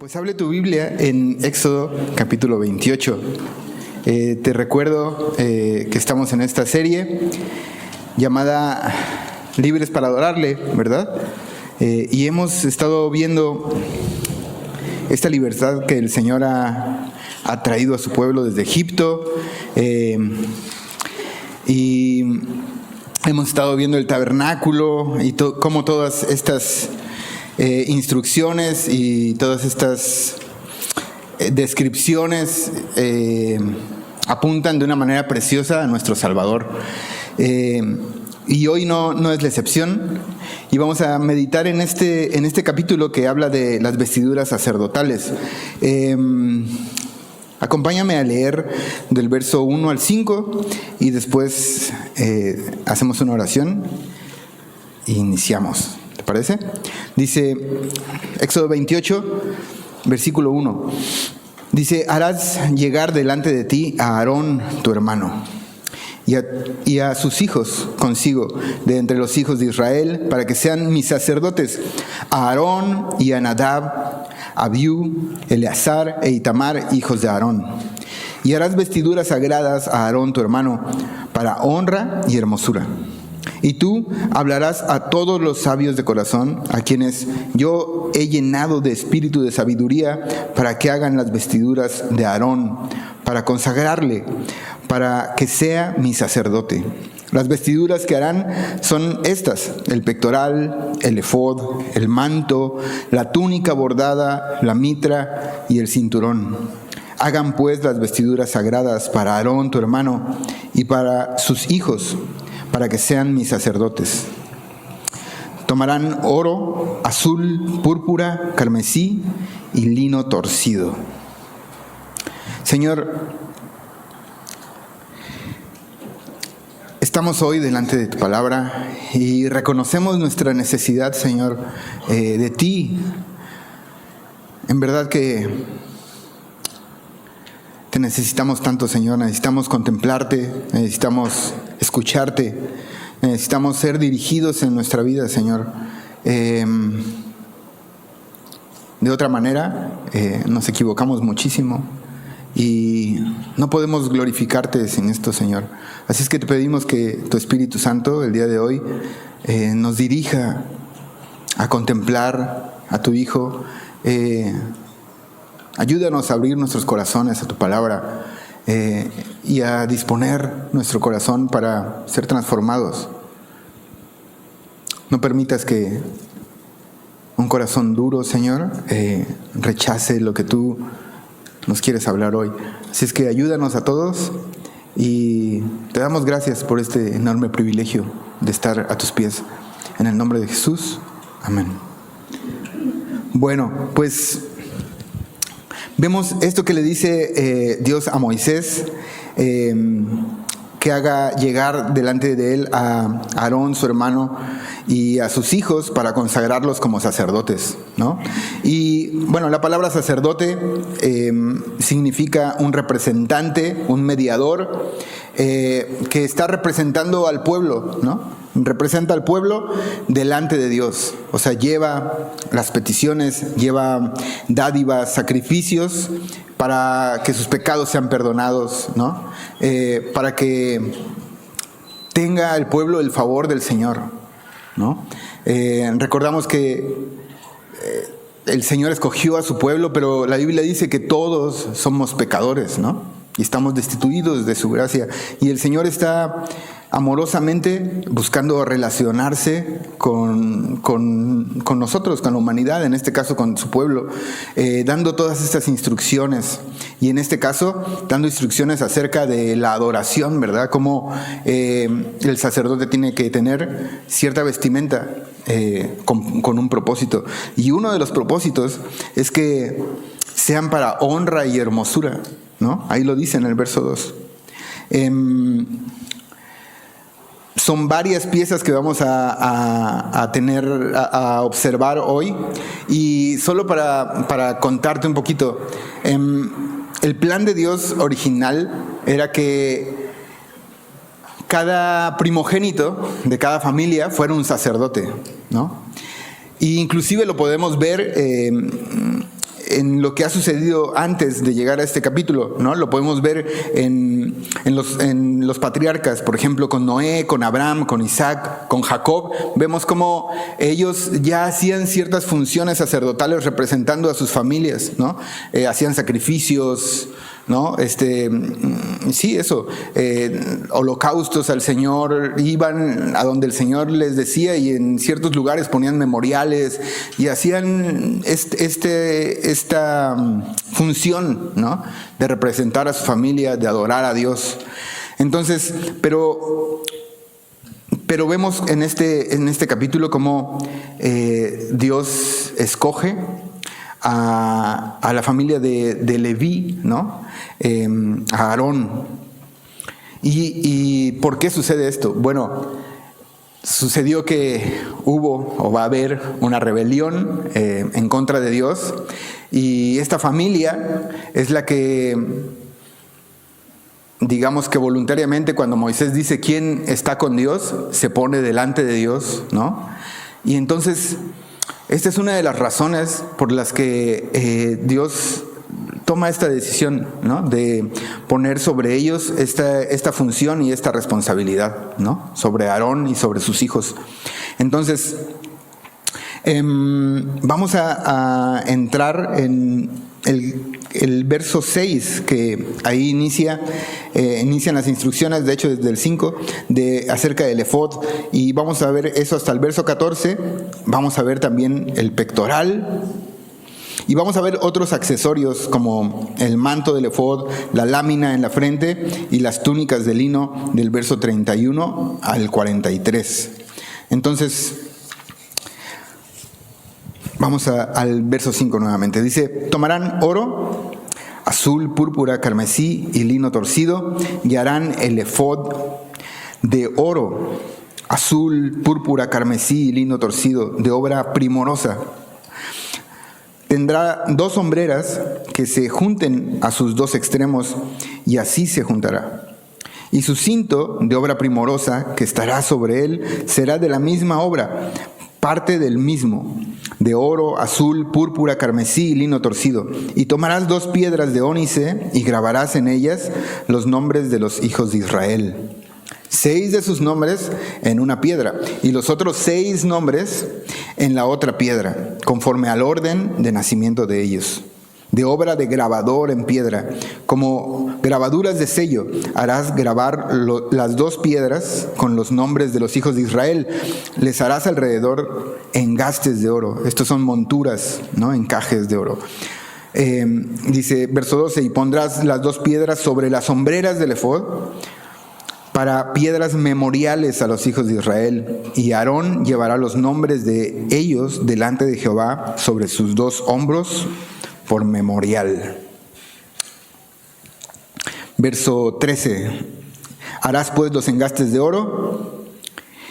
Pues abre tu Biblia en Éxodo capítulo 28. Te recuerdo que estamos en esta serie llamada Libres para Adorarle, ¿verdad? Y hemos estado viendo esta libertad que el Señor ha traído a su pueblo desde Egipto. Y hemos estado viendo el tabernáculo y cómo todas estas instrucciones y todas estas descripciones apuntan de una manera preciosa a nuestro Salvador. Y hoy no es la excepción. Y vamos a meditar en este capítulo que habla de las vestiduras sacerdotales. Acompáñame a leer del verso 1 al 5 y después hacemos una oración e iniciamos. ¿Te parece? Dice Éxodo 28, versículo 1. Dice: harás llegar delante de ti a Aarón tu hermano y a sus hijos consigo de entre los hijos de Israel, para que sean mis sacerdotes, a Aarón y a Nadab, a Abiú, Eleazar e Itamar, hijos de Aarón. Y harás vestiduras sagradas a Aarón tu hermano, para honra y hermosura. Y tú hablarás a todos los sabios de corazón, a quienes yo he llenado de espíritu de sabiduría, para que hagan las vestiduras de Aarón, para consagrarle, para que sea mi sacerdote. Las vestiduras que harán son estas: el pectoral, el efod, el manto, la túnica bordada, la mitra y el cinturón. Hagan pues las vestiduras sagradas para Aarón tu hermano y para sus hijos, para que sean mis sacerdotes. Tomarán oro, azul, púrpura, carmesí y lino torcido. Señor, estamos hoy delante de tu palabra y reconocemos nuestra necesidad, Señor, de ti. En verdad que te necesitamos tanto, Señor. Necesitamos contemplarte, necesitamos escucharte, necesitamos ser dirigidos en nuestra vida, Señor. De otra manera, nos equivocamos muchísimo y no podemos glorificarte sin esto, Señor. Así es que te pedimos que tu Espíritu Santo el día de hoy nos dirija a contemplar a tu Hijo. Ayúdanos a abrir nuestros corazones a tu palabra y a disponer nuestro corazón para ser transformados. No permitas que un corazón duro, Señor, rechace lo que tú nos quieres hablar hoy. Así es que ayúdanos a todos y te damos gracias por este enorme privilegio de estar a tus pies. En el nombre de Jesús, amén. Bueno, pues vemos esto que le dice Dios a Moisés, que haga llegar delante de él a Aarón, su hermano, y a sus hijos para consagrarlos como sacerdotes, ¿no? Y bueno, la palabra sacerdote significa un representante, un mediador, que está representando al pueblo, ¿no? Representa al pueblo delante de Dios. O sea, lleva las peticiones, lleva dádivas, sacrificios para que sus pecados sean perdonados, ¿no? Para que tenga el pueblo el favor del Señor, ¿no? Recordamos que el Señor escogió a su pueblo, pero la Biblia dice que todos somos pecadores, ¿no? Y estamos destituidos de su gracia. Y el Señor está amorosamente buscando relacionarse con nosotros, con la humanidad, en este caso con su pueblo, dando todas estas instrucciones, y en este caso dando instrucciones acerca de la adoración, ¿verdad? Cómo el sacerdote tiene que tener cierta vestimenta con un propósito, y uno de los propósitos es que sean para honra y hermosura, ¿no? Ahí lo dice en el verso 2. Son varias piezas que vamos a observar hoy, y solo para contarte un poquito, el plan de Dios original era que cada primogénito de cada familia fuera un sacerdote, ¿no? Y inclusive lo podemos ver en lo que ha sucedido antes de llegar a este capítulo, ¿no? Lo podemos ver en los patriarcas, por ejemplo, con Noé, con Abraham, con Isaac, con Jacob. Vemos cómo ellos ya hacían ciertas funciones sacerdotales representando a sus familias, ¿no? Hacían sacrificios, ¿no? Holocaustos al Señor, iban a donde el Señor les decía, y en ciertos lugares ponían memoriales y hacían esta función, ¿no? De representar a su familia, de adorar a Dios. Entonces, pero vemos en este capítulo cómo Dios escoge a la familia de Leví, ¿no? A Aarón. ¿Y por qué sucede esto? Bueno, sucedió que hubo o va a haber una rebelión en contra de Dios, y esta familia es la que, digamos que voluntariamente, cuando Moisés dice quién está con Dios, se pone delante de Dios, ¿no? Y entonces esta es una de las razones por las que Dios toma esta decisión, ¿no? De poner sobre ellos esta función y esta responsabilidad, ¿no? Sobre Aarón y sobre sus hijos. Entonces, vamos a entrar en el verso 6, que ahí inician las instrucciones, de hecho desde el 5, acerca del efod, y vamos a ver eso hasta el verso 14. Vamos a ver también el pectoral, y vamos a ver otros accesorios como el manto del efod, la lámina en la frente y las túnicas de lino, del verso 31 al 43. Entonces, vamos al verso 5 nuevamente. Dice: tomarán oro, azul, púrpura, carmesí y lino torcido, y harán el efod de oro, azul, púrpura, carmesí y lino torcido, de obra primorosa. Tendrá 2 hombreras que se junten a sus 2 extremos, y así se juntará. Y su cinto de obra primorosa que estará sobre él será de la misma obra, parte del mismo, de oro, azul, púrpura, carmesí y lino torcido. Y tomarás 2 piedras de ónice y grabarás en ellas los nombres de los hijos de Israel. 6 de sus nombres en una piedra, y los otros 6 nombres en la otra piedra, conforme al orden de nacimiento de ellos. De obra de grabador en piedra, como grabaduras de sello, harás grabar las 2 piedras con los nombres de los hijos de Israel. Les harás alrededor engastes de oro. Estos son monturas, ¿no? Encajes de oro. Dice, verso 12, y pondrás las 2 piedras sobre las hombreras del efod, para piedras memoriales a los hijos de Israel, y Aarón llevará los nombres de ellos delante de Jehová sobre sus 2 hombros por memorial. Verso 13. Harás pues los engastes de oro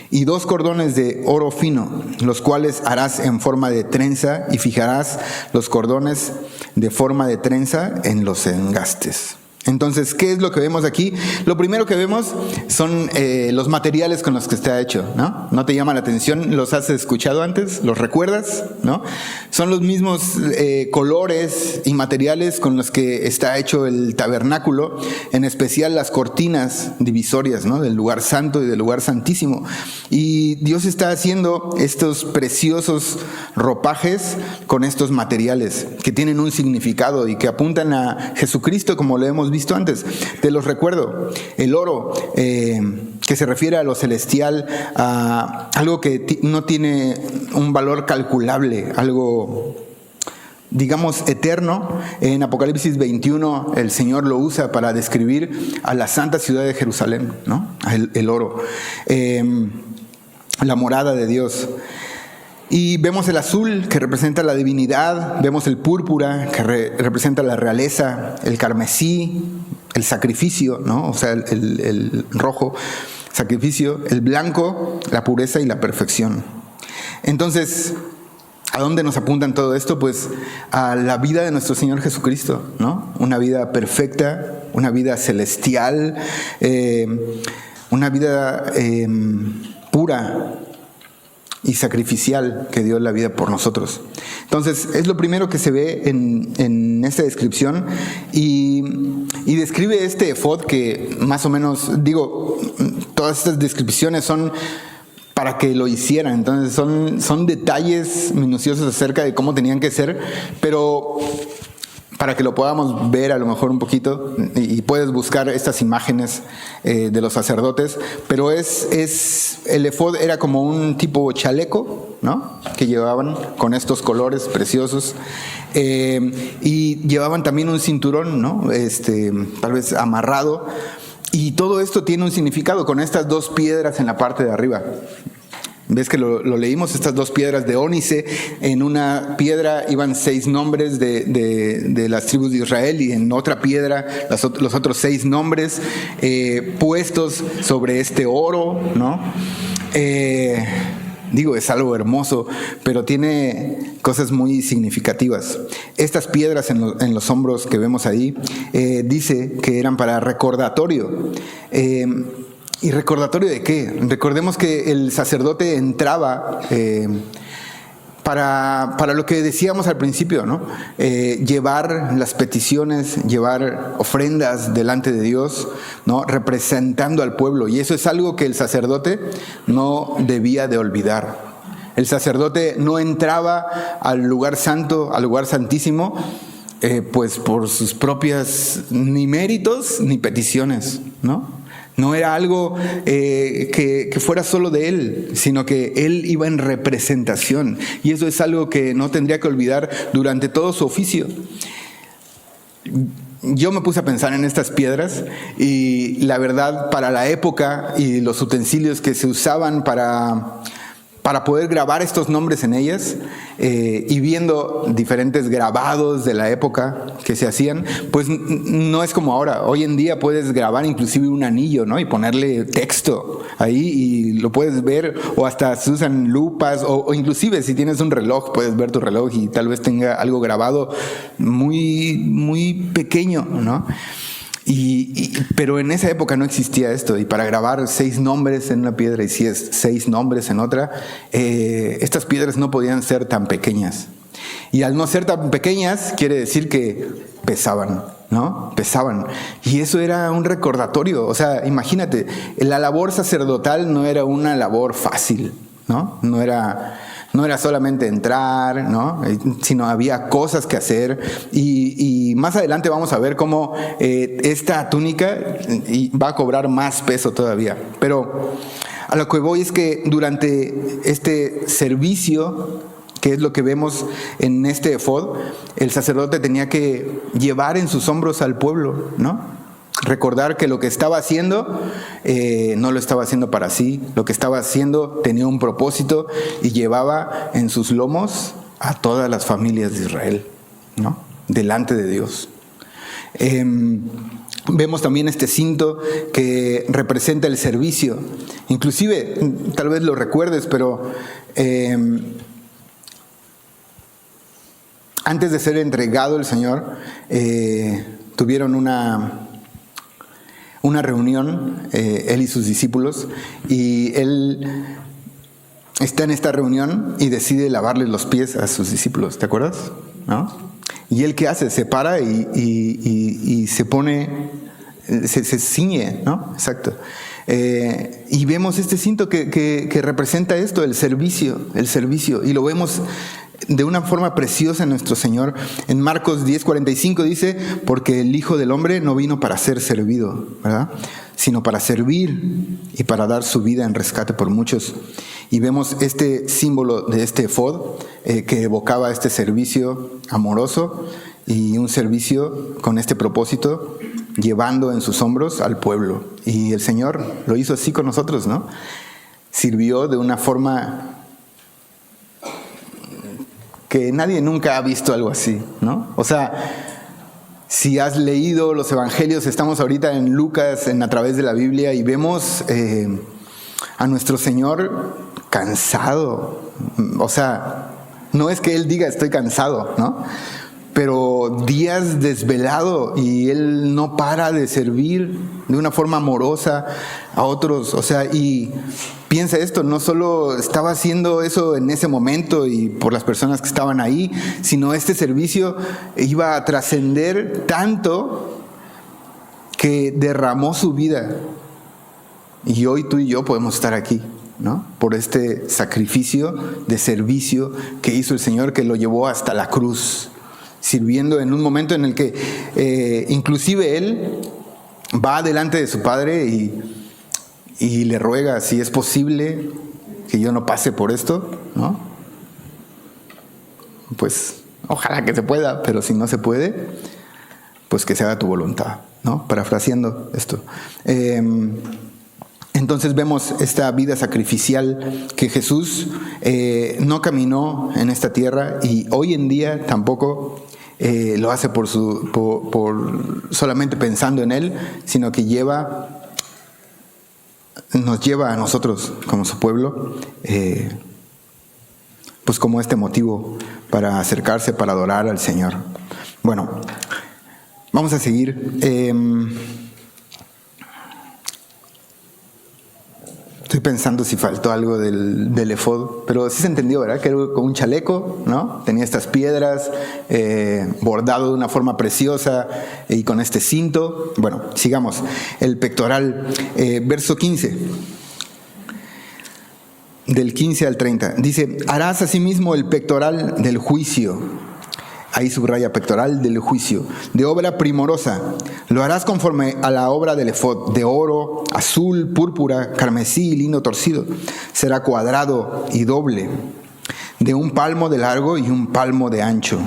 y 2 cordones de oro fino, los cuales harás en forma de trenza, y fijarás los cordones de forma de trenza en los engastes. Entonces, ¿qué es lo que vemos aquí? Lo primero que vemos son los materiales con los que está hecho, ¿no? ¿No te llama la atención? ¿Los has escuchado antes? ¿Los recuerdas? ¿No? Son los mismos colores y materiales con los que está hecho el tabernáculo, en especial las cortinas divisorias, ¿no? Del lugar santo y del lugar santísimo. Y Dios está haciendo estos preciosos ropajes con estos materiales que tienen un significado y que apuntan a Jesucristo, como lo hemos visto antes. Te los recuerdo. El oro, que se refiere a lo celestial, a algo que no tiene un valor calculable, algo, digamos, eterno. En Apocalipsis 21 el Señor lo usa para describir a la santa ciudad de Jerusalén, ¿no? El oro, la morada de Dios. Y vemos el azul, que representa la divinidad, vemos el púrpura, que representa la realeza, el carmesí, el sacrificio, ¿no? O sea, el rojo, sacrificio, el blanco, la pureza y la perfección. Entonces, ¿a dónde nos apuntan todo esto? Pues a la vida de nuestro Señor Jesucristo, ¿no? Una vida perfecta, una vida celestial, una vida pura. y sacrificial que dio la vida por nosotros. Entonces, es lo primero que se ve en esta descripción y describe este efod que más o menos, todas estas descripciones son para que lo hicieran, entonces son detalles minuciosos acerca de cómo tenían que ser, pero para que lo podamos ver a lo mejor un poquito, y puedes buscar estas imágenes de los sacerdotes, pero el efod era como un tipo chaleco, ¿no?, que llevaban con estos colores preciosos, y llevaban también un cinturón, ¿no?, tal vez amarrado, y todo esto tiene un significado con estas dos piedras en la parte de arriba. ¿Ves que lo leímos? Estas dos piedras de ónice. En una piedra iban 6 nombres de las tribus de Israel, y en otra piedra los otros 6 nombres puestos sobre este oro, ¿no? Es algo hermoso, pero tiene cosas muy significativas. Estas piedras en los hombros que vemos ahí, dice que eran para recordatorio. ¿Y recordatorio de qué? Recordemos que el sacerdote entraba para lo que decíamos al principio, ¿no? Llevar las peticiones, llevar ofrendas delante de Dios, ¿no?, representando al pueblo. Y eso es algo que el sacerdote no debía de olvidar. El sacerdote no entraba al lugar santo, al lugar santísimo, pues por sus propias ni méritos ni peticiones, ¿no? No era algo que fuera solo de él, sino que él iba en representación. Y eso es algo que no tendría que olvidar durante todo su oficio. Yo me puse a pensar en estas piedras y la verdad, para la época y los utensilios que se usaban para poder grabar estos nombres en ellas, y viendo diferentes grabados de la época que se hacían, pues no es como ahora. Hoy en día puedes grabar inclusive un anillo, ¿no?, y ponerle texto ahí y lo puedes ver, o hasta se usan lupas, o inclusive si tienes un reloj, puedes ver tu reloj y tal vez tenga algo grabado muy, muy pequeño, ¿no? Pero en esa época no existía esto, y para grabar 6 nombres en una piedra y 6 nombres en otra, estas piedras no podían ser tan pequeñas. Y al no ser tan pequeñas, quiere decir que pesaban, ¿no? Pesaban. Y eso era un recordatorio. O sea, imagínate, la labor sacerdotal no era una labor fácil, ¿no? No era solamente entrar, ¿no?, sino había cosas que hacer, y más adelante vamos a ver cómo esta túnica va a cobrar más peso todavía. Pero a lo que voy es que durante este servicio, que es lo que vemos en este efod, el sacerdote tenía que llevar en sus hombros al pueblo, ¿no? Recordar que lo que estaba haciendo no lo estaba haciendo para sí. Lo que estaba haciendo tenía un propósito y llevaba en sus lomos a todas las familias de Israel, ¿no?, delante de Dios. Vemos también este cinto que representa el servicio. Inclusive, tal vez lo recuerdes, pero antes de ser entregado el Señor, tuvieron una reunión, él y sus discípulos, y él está en esta reunión y decide lavarle los pies a sus discípulos, ¿te acuerdas? ¿No? Y él, ¿qué hace? Se para y se pone, se ciñe, ¿no? Exacto. Y vemos este cinto que representa esto, el servicio, y lo vemos de una forma preciosa en nuestro Señor. En Marcos 10:45 dice: porque el Hijo del Hombre no vino para ser servido, ¿verdad?, sino para servir y para dar su vida en rescate por muchos. Y vemos este símbolo de este efod que evocaba este servicio amoroso y un servicio con este propósito, llevando en sus hombros al pueblo. Y el Señor lo hizo así con nosotros, ¿no? Sirvió de una forma que nadie nunca ha visto algo así, ¿no? O sea, si has leído los evangelios, estamos ahorita en Lucas, a través de la Biblia, y vemos a nuestro Señor cansado. O sea, no es que Él diga estoy cansado, ¿no? pero días desvelado, y él no para de servir de una forma amorosa a otros. O sea, y piensa esto, no solo estaba haciendo eso en ese momento y por las personas que estaban ahí, sino este servicio iba a trascender tanto que derramó su vida. Y hoy tú y yo podemos estar aquí, ¿no? Por este sacrificio de servicio que hizo el Señor, que lo llevó hasta la cruz, sirviendo en un momento en el que inclusive Él va delante de su Padre y le ruega si es posible que yo no pase por esto, ¿no? Pues ojalá que se pueda, pero si no se puede, pues que se haga tu voluntad, ¿no? Parafraseando esto. Entonces vemos esta vida sacrificial que Jesús no caminó en esta tierra, y hoy en día tampoco lo hace por solamente pensando en Él, sino que nos lleva a nosotros como su pueblo, pues como este motivo para acercarse, para adorar al Señor. Bueno, vamos a seguir. Estoy pensando si faltó algo del efod, pero sí se entendió, ¿verdad? Que era como un chaleco, ¿no? Tenía estas piedras, bordado de una forma preciosa, y con este cinto. Bueno, sigamos. El pectoral, verso 15. Del 15 al 30. Dice: harás asimismo el pectoral del juicio. Ahí subraya pectoral del juicio, de obra primorosa. Lo harás conforme a la obra del efod, de oro, azul, púrpura, carmesí y lino torcido. Será cuadrado y doble, de 1 palmo de largo y 1 palmo de ancho.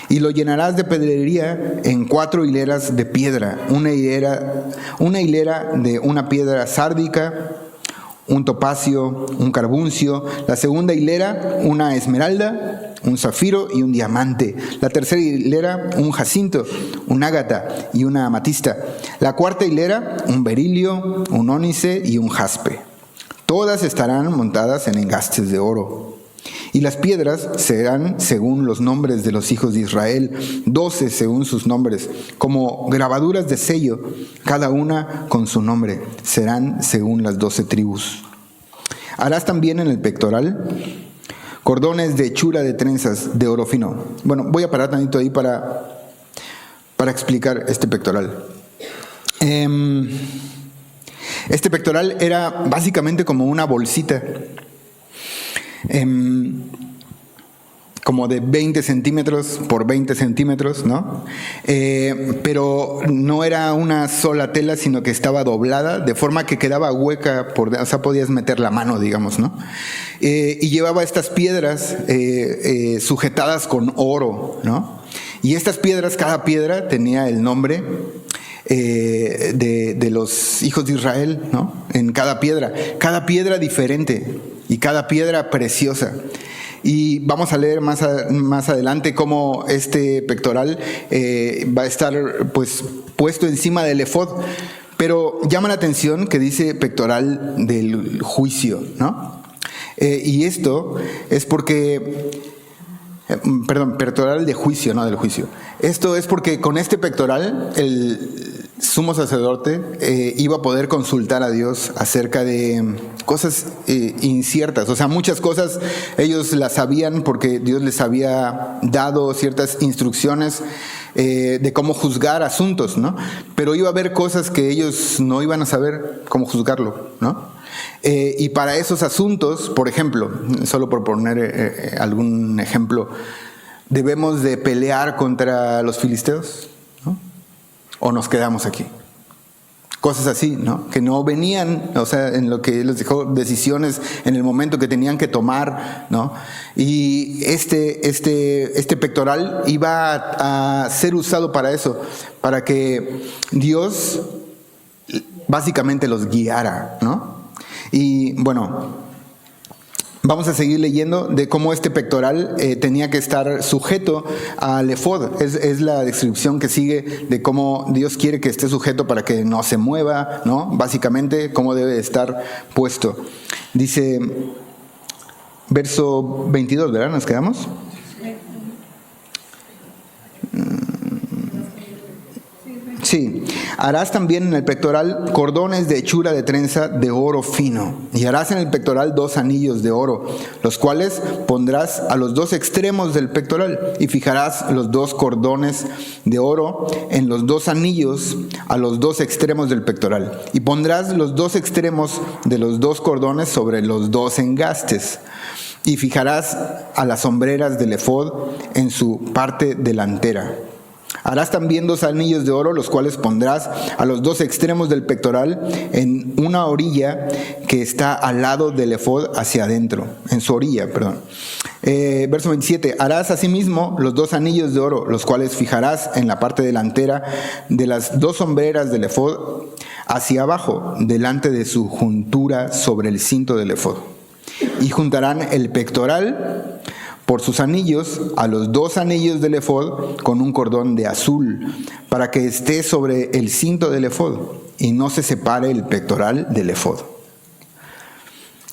Y lo llenarás de pedrería en 4 hileras de piedra, una hilera de una piedra sárdica, un topacio, un carbuncio, la segunda hilera una esmeralda, un zafiro y un diamante, la tercera hilera un jacinto, un ágata y una amatista, la cuarta hilera un berilio, un ónice y un jaspe. Todas estarán montadas en engastes de oro. Y las piedras serán según los nombres de los hijos de Israel, 12 según sus nombres, como grabaduras de sello, cada una con su nombre, serán según las 12 tribus. Harás también en el pectoral cordones de hechura de trenzas de oro fino. Bueno, voy a parar tantito ahí para explicar este pectoral. Este pectoral era básicamente como una bolsita, como de 20 centímetros por 20 centímetros, ¿no? Pero no era una sola tela, sino que estaba doblada, de forma que quedaba hueca, o sea, podías meter la mano, digamos, ¿no? Y llevaba estas piedras sujetadas con oro, ¿no? Y estas piedras, cada piedra tenía el nombre de los hijos de Israel, ¿no? En cada piedra diferente, y cada piedra preciosa. Y vamos a leer más adelante cómo este pectoral va a estar pues puesto encima del efod. Pero llama la atención que dice pectoral del juicio, ¿no? Y esto es porque... pectoral de juicio, no del juicio. Esto es porque con este pectoral el sumo sacerdote iba a poder consultar a Dios acerca de cosas inciertas. O sea, muchas cosas ellos las sabían porque Dios les había dado ciertas instrucciones de cómo juzgar asuntos, ¿no? Pero iba a haber cosas que ellos no iban a saber cómo juzgarlo, ¿no? Y para esos asuntos, por ejemplo, solo por poner algún ejemplo, debemos de pelear contra los filisteos, ¿no? O nos quedamos aquí. Cosas así, ¿no? Que no venían, o sea, en lo que les dejó decisiones en el momento que tenían que tomar, ¿no? Y este pectoral iba a ser usado para eso, para que Dios básicamente los guiara, ¿no? Y bueno, vamos a seguir leyendo de cómo este pectoral tenía que estar sujeto al efod. Es la descripción que sigue de cómo Dios quiere que esté sujeto para que no se mueva, ¿no? Básicamente, cómo debe estar puesto. Dice, verso 22, ¿verdad? ¿Nos quedamos? Sí, harás también en el pectoral cordones de hechura de trenza de oro fino, y harás en el pectoral 2 anillos de oro, los cuales pondrás a los 2 extremos del pectoral, y fijarás los 2 cordones de oro en los 2 anillos a los 2 extremos del pectoral, y pondrás los 2 extremos de los 2 cordones sobre los 2 engastes, y fijarás a las sombreras del efod en su parte delantera. Harás también 2 anillos de oro, los cuales pondrás a los 2 extremos del pectoral en una orilla que está al lado del efod hacia adentro, en su orilla, perdón. Verso 27, harás asimismo los 2 anillos de oro, los cuales fijarás en la parte delantera de las 2 sombreras del efod hacia abajo, delante de su juntura sobre el cinto del efod. Y juntarán el pectoral por sus anillos a los 2 anillos del efod con un cordón de azul, para que esté sobre el cinto del efod y no se separe el pectoral del efod.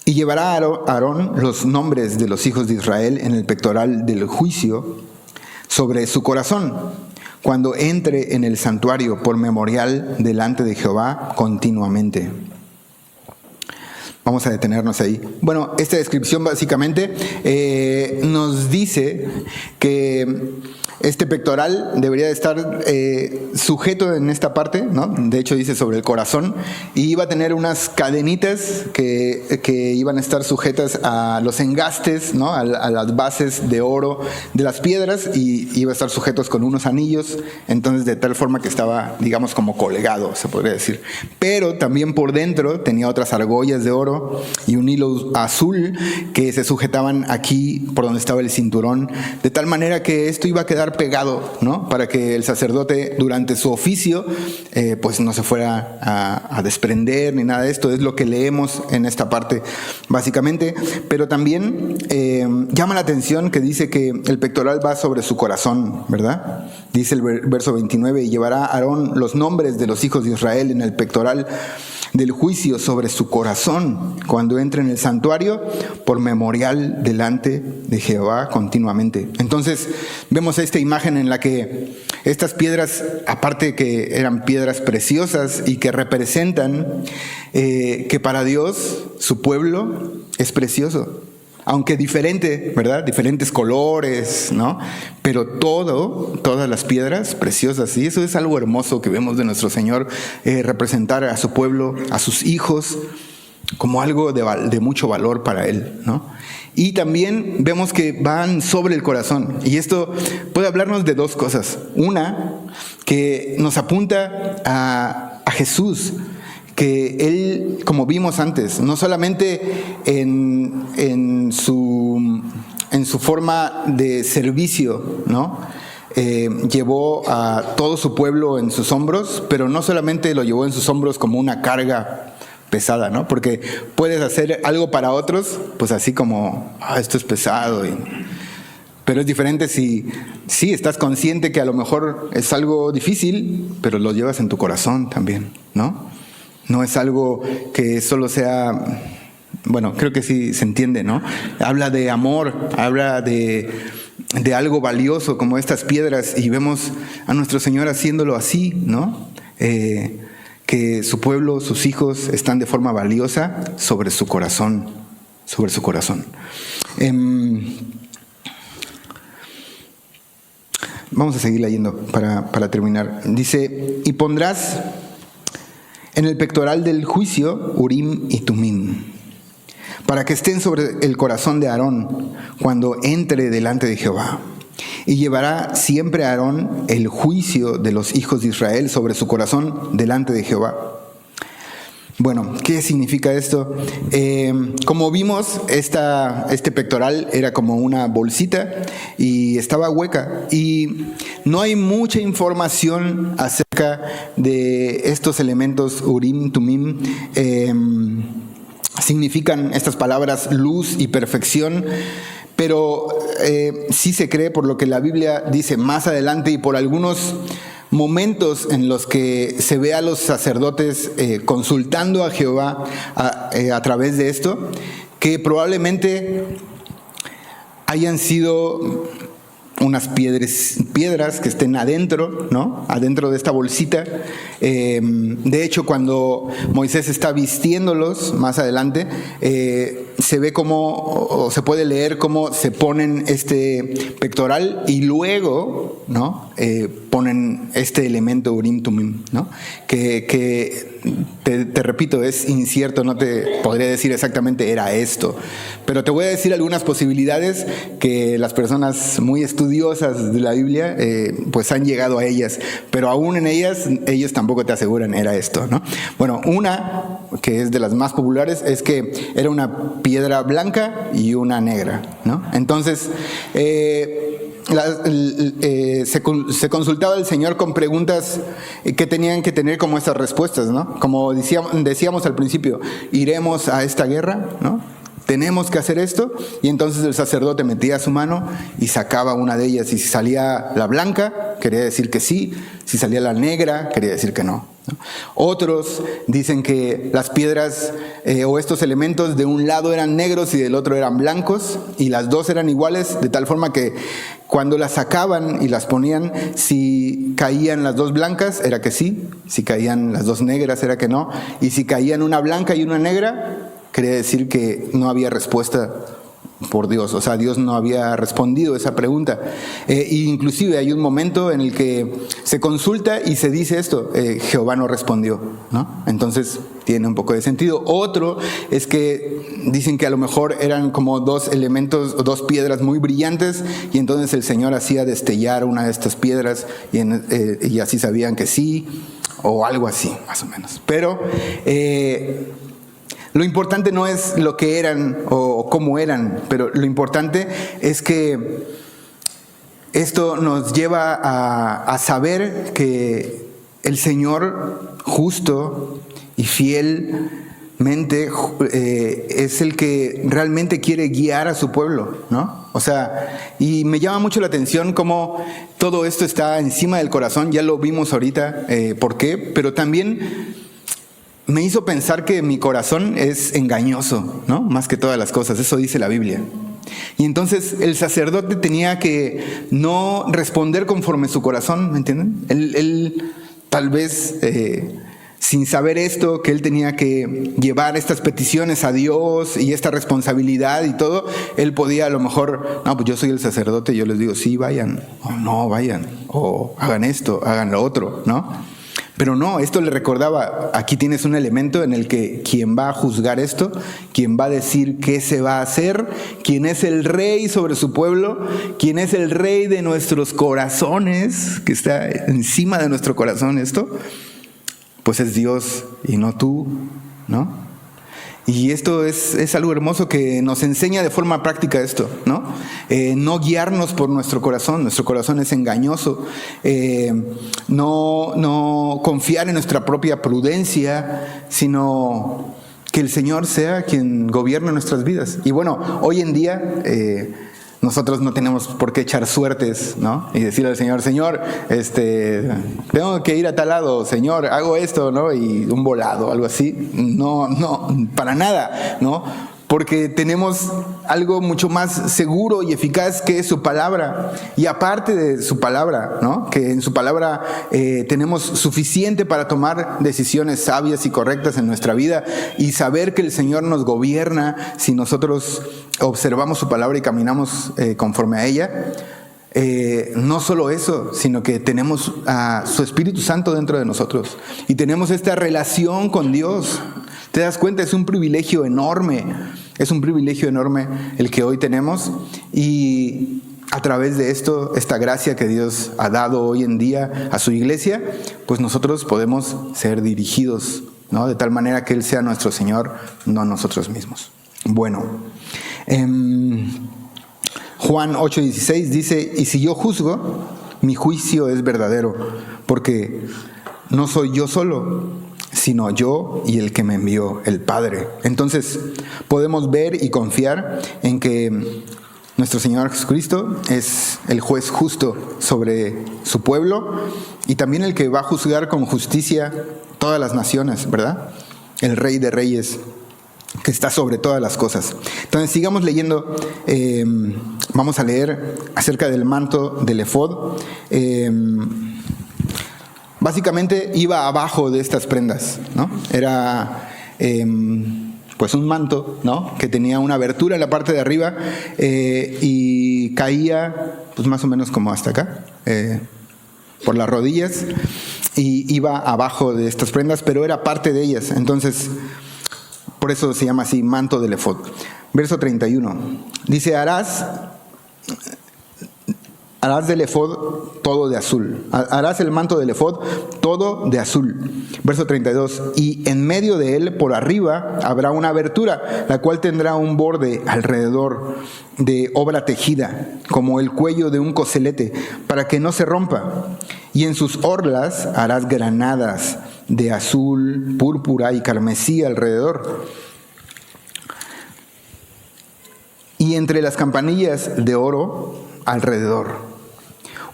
Y llevará Aarón los nombres de los hijos de Israel en el pectoral del juicio sobre su corazón, cuando entre en el santuario por memorial delante de Jehová continuamente. Vamos a detenernos ahí. Bueno, esta descripción básicamente nos dice que este pectoral debería de estar sujeto en esta parte, ¿no? De hecho dice sobre el corazón, y iba a tener unas cadenitas que iban a estar sujetas a los engastes, ¿no? A las bases de oro de las piedras, y iba a estar sujetos con unos anillos, entonces de tal forma que estaba, digamos, como colgado, se podría decir. Pero también por dentro tenía otras argollas de oro y un hilo azul que se sujetaban aquí por donde estaba el cinturón, de tal manera que esto iba a quedar pegado, ¿no? Para que el sacerdote durante su oficio pues no se fuera a desprender ni nada de esto. Es lo que leemos en esta parte básicamente, pero también llama la atención que dice que el pectoral va sobre su corazón, ¿verdad? Dice el verso 29, y llevará Aarón los nombres de los hijos de Israel en el pectoral del juicio sobre su corazón cuando entre en el santuario por memorial delante de Jehová continuamente. Entonces vemos esta imagen en la que estas piedras, aparte que eran piedras preciosas y que representan que para Dios su pueblo es precioso, aunque diferente, ¿verdad? Diferentes colores, ¿no? Pero todas las piedras preciosas. Y eso es algo hermoso que vemos de nuestro Señor, representar a su pueblo, a sus hijos, como algo de mucho valor para Él, ¿no? Y también vemos que van sobre el corazón. Y esto puede hablarnos de 2 cosas. Una, que nos apunta a Jesús, que Él, como vimos antes, no solamente en su forma de servicio, ¿no? Llevó a todo su pueblo en sus hombros, pero no solamente lo llevó en sus hombros como una carga pesada, ¿no? Porque puedes hacer algo para otros, pues así como, esto es pesado, pero es diferente si estás consciente que a lo mejor es algo difícil, pero lo llevas en tu corazón también, ¿no? No es algo que solo sea, bueno, creo que sí se entiende, ¿no? Habla de amor, habla de algo valioso como estas piedras, y vemos a nuestro Señor haciéndolo así, ¿no? Que su pueblo, sus hijos están de forma valiosa sobre su corazón, Vamos a seguir leyendo para terminar. Dice, y pondrás en el pectoral del juicio Urim y Tumim, para que estén sobre el corazón de Aarón cuando entre delante de Jehová. Y llevará siempre a Aarón el juicio de los hijos de Israel sobre su corazón delante de Jehová. Bueno, ¿qué significa esto? Como vimos, este pectoral era como una bolsita y estaba hueca. Y no hay mucha información acerca de estos elementos Urim, Tumim. Significan estas palabras luz y perfección. Pero sí se cree, por lo que la Biblia dice más adelante y por algunos momentos en los que se ve a los sacerdotes consultando a Jehová a través de esto, que probablemente hayan sido unas piedras que estén adentro, ¿no? Adentro de esta bolsita. De hecho, cuando Moisés está vistiéndolos más adelante, se ve cómo, o se puede leer cómo se ponen este pectoral y luego, ¿no? Ponen este elemento Urim Tumim, ¿no? Que te repito, es incierto, no te podría decir exactamente era esto, pero te voy a decir algunas posibilidades que las personas muy estudiosas de la Biblia pues han llegado a ellas, pero aún en ellas ellos tampoco te aseguran era esto, ¿no? Bueno, una que es de las más populares es que era una piedra blanca y una negra, ¿no? Entonces se consultaba el Señor con preguntas que tenían que tener como estas respuestas, ¿no? Como decíamos al principio, iremos a esta guerra, ¿no? Tenemos que hacer esto, y entonces el sacerdote metía su mano y sacaba una de ellas, y si salía la blanca, quería decir que sí, si salía la negra, quería decir que no. Otros dicen que las piedras o estos elementos de un lado eran negros y del otro eran blancos, y las dos eran iguales, de tal forma que cuando las sacaban y las ponían, si caían las dos blancas era que sí, si caían las dos negras era que no, y si caían una blanca y una negra, quería decir que no había respuesta por Dios, o sea, Dios no había respondido esa pregunta. Inclusive hay un momento en el que se consulta y se dice esto, Jehová no respondió, ¿no? Entonces tiene un poco de sentido. Otro es que dicen que a lo mejor eran como dos elementos, dos piedras muy brillantes, y entonces el Señor hacía destellar una de estas piedras y así sabían que sí, o algo así, más o menos. Pero lo importante no es lo que eran o cómo eran, pero lo importante es que esto nos lleva a saber que el Señor justo y fielmente es el que realmente quiere guiar a su pueblo, ¿no? O sea, y me llama mucho la atención cómo todo esto está encima del corazón, ya lo vimos ahorita, ¿por qué? Pero también me hizo pensar que mi corazón es engañoso, ¿no? Más que todas las cosas, eso dice la Biblia. Y entonces el sacerdote tenía que no responder conforme su corazón, ¿me entienden? Él tal vez, sin saber esto, que él tenía que llevar estas peticiones a Dios y esta responsabilidad y todo, él podía a lo mejor, no, pues yo soy el sacerdote, yo les digo, sí, vayan, o no, vayan, o hagan esto, hagan lo otro, ¿no? Pero no, esto le recordaba, aquí tienes un elemento en el que quien va a juzgar esto, quien va a decir qué se va a hacer, quien es el rey sobre su pueblo, quien es el rey de nuestros corazones, que está encima de nuestro corazón esto, pues es Dios y no tú, ¿no? Y esto es algo hermoso que nos enseña de forma práctica esto, ¿no? No guiarnos por nuestro corazón es engañoso, no confiar en nuestra propia prudencia, sino que el Señor sea quien gobierne nuestras vidas. Y bueno, hoy en día nosotros no tenemos por qué echar suertes, ¿no? Y decirle al Señor, Señor, tengo que ir a tal lado, Señor, hago esto, ¿no? Y un volado, algo así. No, para nada, ¿no? Porque tenemos algo mucho más seguro y eficaz que es su palabra. Y aparte de su palabra, ¿no? Que en su palabra tenemos suficiente para tomar decisiones sabias y correctas en nuestra vida y saber que el Señor nos gobierna si nosotros observamos su palabra y caminamos conforme a ella. No solo eso, sino que tenemos a su Espíritu Santo dentro de nosotros y tenemos esta relación con Dios. ¿Te das cuenta? Es un privilegio enorme el que hoy tenemos, y a través de esto, esta gracia que Dios ha dado hoy en día a su iglesia, pues nosotros podemos ser dirigidos, ¿no? De tal manera que Él sea nuestro Señor, no nosotros mismos. Bueno, Juan 8:16 dice, y si yo juzgo, mi juicio es verdadero, porque no soy yo solo, sino yo y el que me envió, el Padre. Entonces podemos ver y confiar en que nuestro Señor Jesucristo es el juez justo sobre su pueblo y también el que va a juzgar con justicia todas las naciones, ¿verdad? El Rey de Reyes que está sobre todas las cosas. Entonces sigamos leyendo. Vamos a leer acerca del manto del efod. Básicamente iba abajo de estas prendas, ¿no? Era pues un manto, ¿no? Que tenía una abertura en la parte de arriba y caía pues más o menos como hasta acá, por las rodillas, y iba abajo de estas prendas, pero era parte de ellas. Entonces, por eso se llama así, manto del efod. Verso 31. Dice, harás del efod todo de azul. Harás el manto del efod todo de azul. Verso 32. Y en medio de él, por arriba, habrá una abertura, la cual tendrá un borde alrededor de obra tejida, como el cuello de un coselete, para que no se rompa. Y en sus orlas harás granadas de azul, púrpura y carmesí alrededor. Y entre las campanillas de oro alrededor.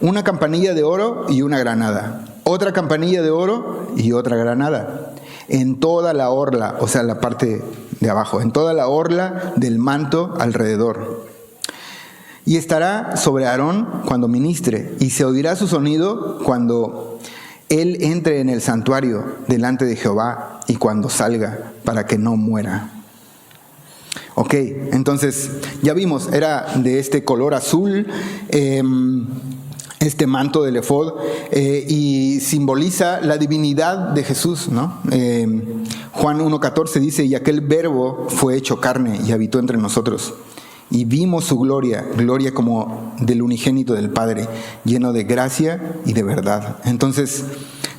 Una campanilla de oro y una granada. Otra campanilla de oro y otra granada. En toda la orla, o sea, la parte de abajo, en toda la orla del manto alrededor. Y estará sobre Aarón cuando ministre, y se oirá su sonido cuando él entre en el santuario delante de Jehová y cuando salga, para que no muera. Ok, entonces ya vimos, era de este color azul, este manto del efod, y simboliza la divinidad de Jesús, ¿no? Juan 1:14 dice, y aquel verbo fue hecho carne y habitó entre nosotros. Y vimos su gloria, gloria como del unigénito del Padre, lleno de gracia y de verdad. Entonces,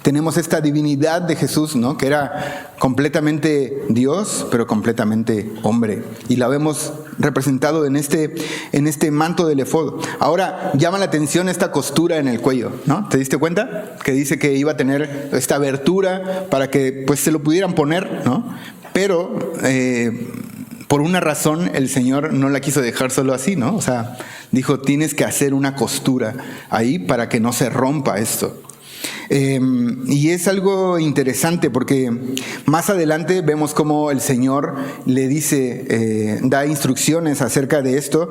tenemos esta divinidad de Jesús, ¿no? Que era completamente Dios, pero completamente hombre. Y la vemos representado en este manto del efod. Ahora, llama la atención esta costura en el cuello, ¿no? ¿Te diste cuenta? Que dice que iba a tener esta abertura para que pues se lo pudieran poner, ¿no? Pero por una razón el Señor no la quiso dejar solo así, ¿no? O sea, dijo, tienes que hacer una costura ahí para que no se rompa esto. Y es algo interesante porque más adelante vemos cómo el Señor le dice, da instrucciones acerca de esto,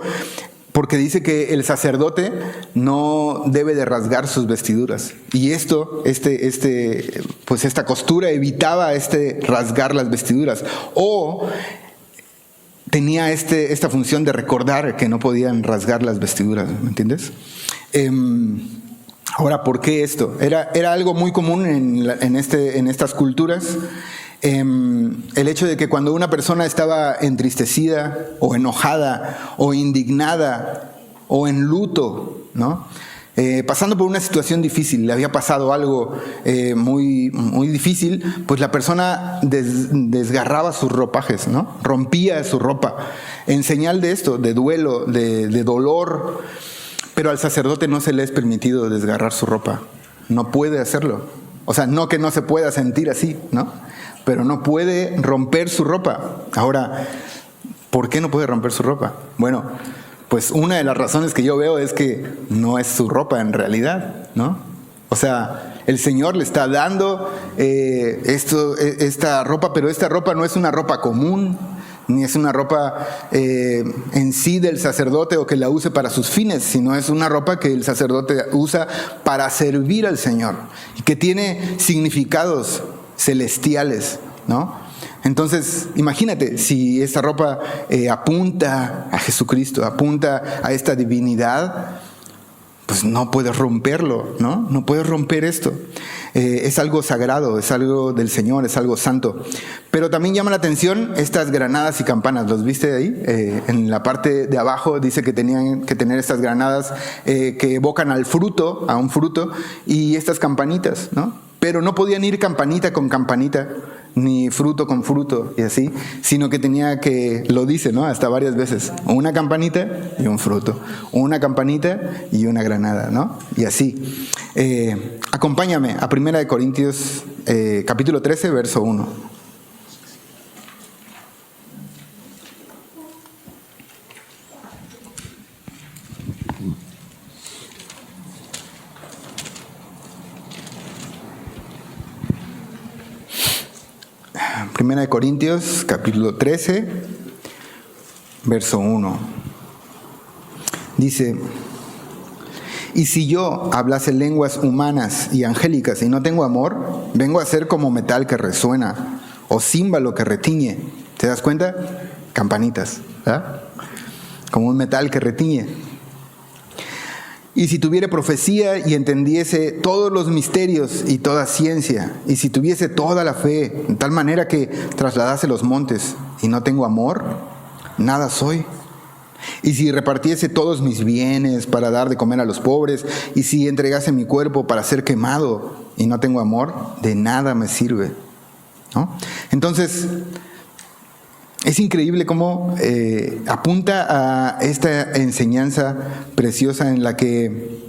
porque dice que el sacerdote no debe de rasgar sus vestiduras. Y esto, pues esta costura evitaba rasgar las vestiduras. O tenía esta función de recordar que no podían rasgar las vestiduras, ¿me entiendes? Ahora, ¿por qué esto? Era algo muy común en estas culturas, el hecho de que cuando una persona estaba entristecida o enojada o indignada o en luto, ¿no? Pasando por una situación difícil, le había pasado algo muy, muy difícil, pues la persona desgarraba sus ropajes, ¿no? Rompía su ropa en señal de esto, de duelo, de dolor. Pero al sacerdote no se le es permitido desgarrar su ropa. No puede hacerlo. O sea, no que no se pueda sentir así, ¿no? Pero no puede romper su ropa. Ahora, ¿por qué no puede romper su ropa? Bueno, pues una de las razones que yo veo es que no es su ropa en realidad, ¿no? O sea, el Señor le está dando esta ropa, pero esta ropa no es una ropa común, ni es una ropa en sí del sacerdote o que la use para sus fines, sino es una ropa que el sacerdote usa para servir al Señor y que tiene significados celestiales, ¿no? Entonces, imagínate, si esta ropa apunta a Jesucristo, apunta a esta divinidad, pues no puedes romperlo, ¿no? No puedes romper esto. Es algo sagrado, es algo del Señor, es algo santo. Pero también llama la atención estas granadas y campanas. ¿Los viste ahí? En la parte de abajo dice que tenían que tener estas granadas que evocan al fruto, a un fruto, y estas campanitas, ¿no? Pero no podían ir campanita con campanita, ni fruto con fruto y así, sino que tenía que, lo dice, ¿no? Hasta varias veces, una campanita y un fruto, una campanita y una granada, ¿no? Y así. Acompáñame a 1 Corintios capítulo 13, verso 1. Primera de Corintios, capítulo 13, verso 1. Dice: y si yo hablase lenguas humanas y angélicas y no tengo amor, vengo a ser como metal que resuena o címbalo que retiñe. ¿Te das cuenta? Campanitas, ¿verdad? Como un metal que retiñe. Y si tuviere profecía y entendiese todos los misterios y toda ciencia, y si tuviese toda la fe, de tal manera que trasladase los montes, y no tengo amor, nada soy. Y si repartiese todos mis bienes para dar de comer a los pobres, y si entregase mi cuerpo para ser quemado, y no tengo amor, de nada me sirve, ¿no? Entonces, es increíble cómo apunta a esta enseñanza preciosa en la que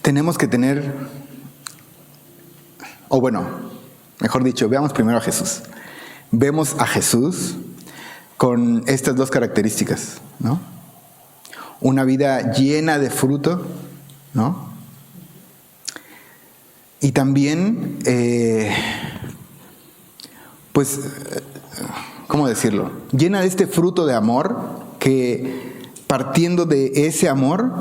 tenemos que tener, o bueno, mejor dicho, veamos primero a Jesús. Vemos a Jesús con estas dos características, ¿no? Una vida llena de fruto, ¿no? Y también, ¿cómo decirlo? Llena de este fruto de amor que, partiendo de ese amor,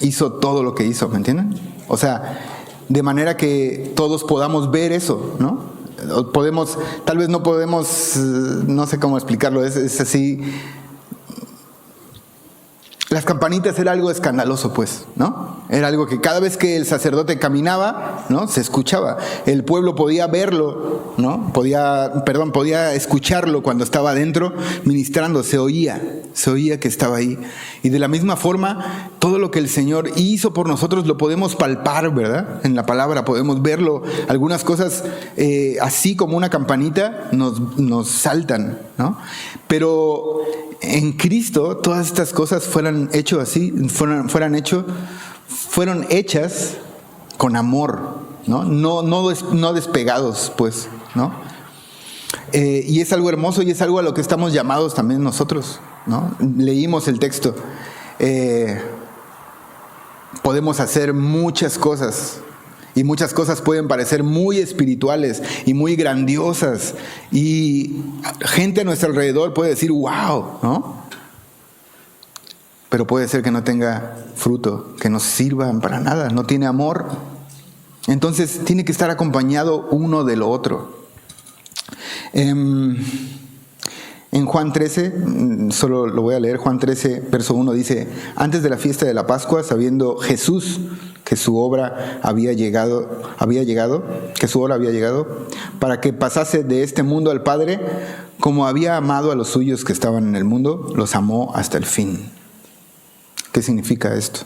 hizo todo lo que hizo, ¿me entienden? O sea, de manera que todos podamos ver eso, ¿no? Podemos, tal vez no podemos, no sé cómo explicarlo, es así. Las campanitas era algo escandaloso, pues, ¿no? Era algo que cada vez que el sacerdote caminaba, ¿no? Se escuchaba. El pueblo podía verlo, ¿no? Podía escucharlo cuando estaba adentro ministrando. Se oía que estaba ahí. Y de la misma forma, todo lo que el Señor hizo por nosotros lo podemos palpar, ¿verdad? En la palabra podemos verlo. Algunas cosas, así como una campanita, nos saltan, ¿no? Pero en Cristo todas estas cosas fueron hechas con amor, ¿no? No despegados, pues, ¿no? Y es algo hermoso y es algo a lo que estamos llamados también nosotros, ¿no? Leímos el texto. Podemos hacer muchas cosas. Y muchas cosas pueden parecer muy espirituales y muy grandiosas. Y gente a nuestro alrededor puede decir, wow, ¿no? Pero puede ser que no tenga fruto, que no sirvan para nada, no tiene amor. Entonces tiene que estar acompañado uno del otro. En Juan 13, solo lo voy a leer, Juan 13, verso 1 dice: antes de la fiesta de la Pascua, sabiendo Jesús que su hora había llegado, para que pasase de este mundo al Padre, como había amado a los suyos que estaban en el mundo, los amó hasta el fin. ¿Qué significa esto?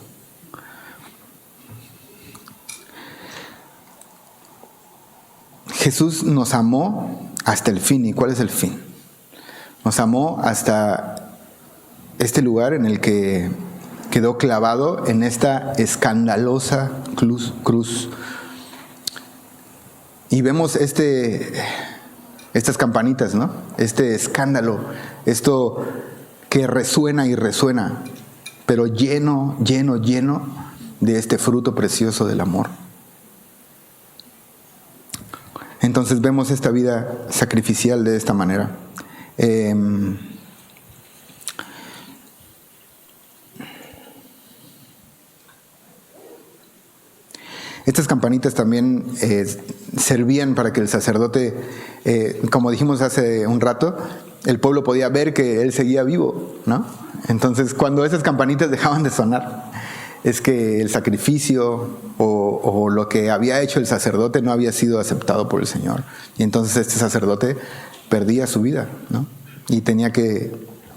Jesús nos amó hasta el fin. ¿Y cuál es el fin? Nos amó hasta este lugar en el que quedó clavado en esta escandalosa cruz. Y vemos estas campanitas, ¿no? Este escándalo, esto que resuena y resuena, pero lleno de este fruto precioso del amor. Entonces vemos esta vida sacrificial de esta manera. Estas campanitas también servían para que el sacerdote, como dijimos hace un rato, el pueblo podía ver que él seguía vivo, ¿no? Entonces, cuando esas campanitas dejaban de sonar, es que el sacrificio o lo que había hecho el sacerdote no había sido aceptado por el Señor. Y entonces este sacerdote perdía su vida, ¿no? Y tenía que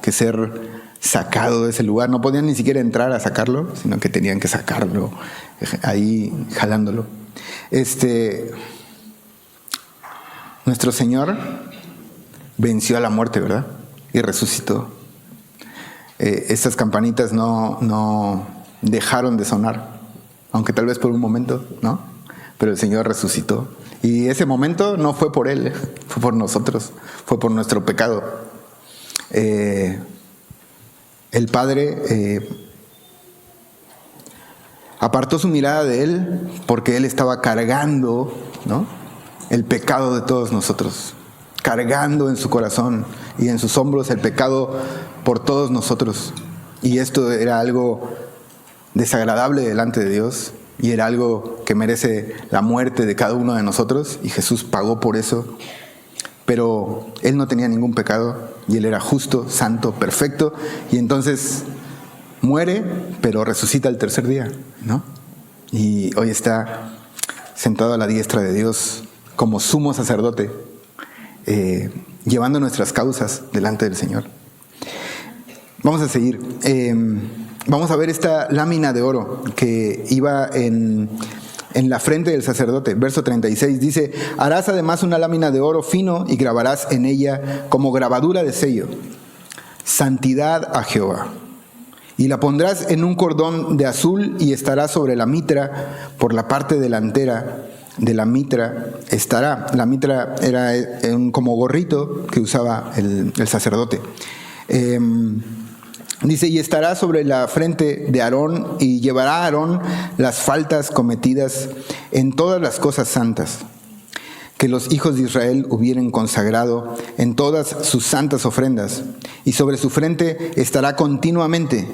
ser sacado de ese lugar. No podían ni siquiera entrar a sacarlo, sino que tenían que sacarlo ahí jalándolo. Nuestro Señor venció a la muerte, ¿verdad? Y resucitó. Estas campanitas no dejaron de sonar, aunque tal vez por un momento, ¿no? Pero el Señor resucitó. Y ese momento no fue por Él, fue por nosotros, fue por nuestro pecado. El Padre apartó su mirada de Él porque Él estaba cargando, ¿no? el pecado de todos nosotros, cargando en su corazón y en sus hombros el pecado por todos nosotros. Y esto era algo desagradable delante de Dios y era algo que merece la muerte de cada uno de nosotros, y Jesús pagó por eso. Pero Él no tenía ningún pecado y Él era justo, santo, perfecto, y entonces muere, pero resucita el tercer día, ¿no? Y hoy está sentado a la diestra de Dios como sumo sacerdote, llevando nuestras causas delante del Señor. Vamos a seguir. Vamos a ver esta lámina de oro que iba en la frente del sacerdote. Verso 36 dice: harás además una lámina de oro fino y grabarás en ella como grabadura de sello: santidad a Jehová. Y la pondrás en un cordón de azul y estará sobre la mitra, por la parte delantera de la mitra estará. La mitra era un como gorrito que usaba el sacerdote. Dice: y estará sobre la frente de Aarón, y llevará a Aarón las faltas cometidas en todas las cosas santas que los hijos de Israel hubieran consagrado, en todas sus santas ofrendas, y sobre su frente estará continuamente,